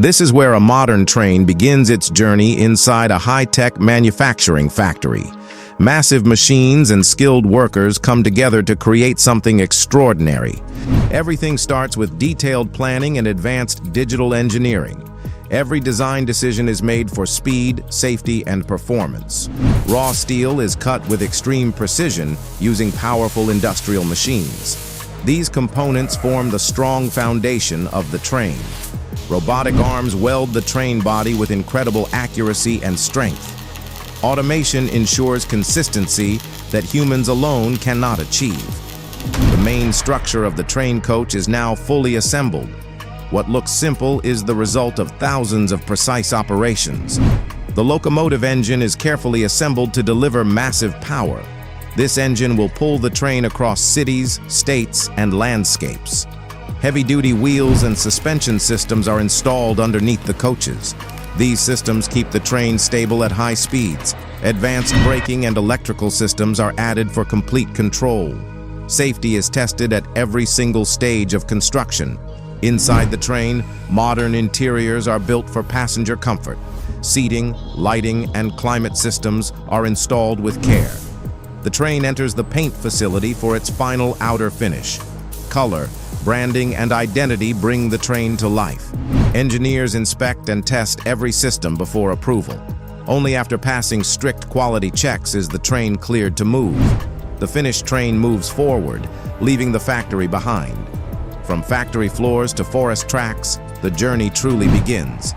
This is where a modern train begins its journey inside a high-tech manufacturing factory. Massive machines and skilled workers come together to create something extraordinary. Everything starts with detailed planning and advanced digital engineering. Every design decision is made for speed, safety, and performance. Raw steel is cut with extreme precision using powerful industrial machines. These components form the strong foundation of the train. Robotic arms weld the train body with incredible accuracy and strength. Automation ensures consistency that humans alone cannot achieve. The main structure of the train coach is now fully assembled. What looks simple is the result of thousands of precise operations. The locomotive engine is carefully assembled to deliver massive power. This engine will pull the train across cities, states, and landscapes. Heavy-duty wheels and suspension systems are installed underneath the coaches. These systems keep the train stable at high speeds. Advanced braking and electrical systems are added for complete control. Safety is tested at every single stage of construction. Inside the train, modern interiors are built for passenger comfort. Seating, lighting, and climate systems are installed with care. The train enters the paint facility for its final outer finish. Color, branding, and identity bring the train to life. Engineers inspect and test every system before approval. Only after passing strict quality checks is the train cleared to move. The finished train moves forward, leaving the factory behind. From factory floors to forest tracks, the journey truly begins.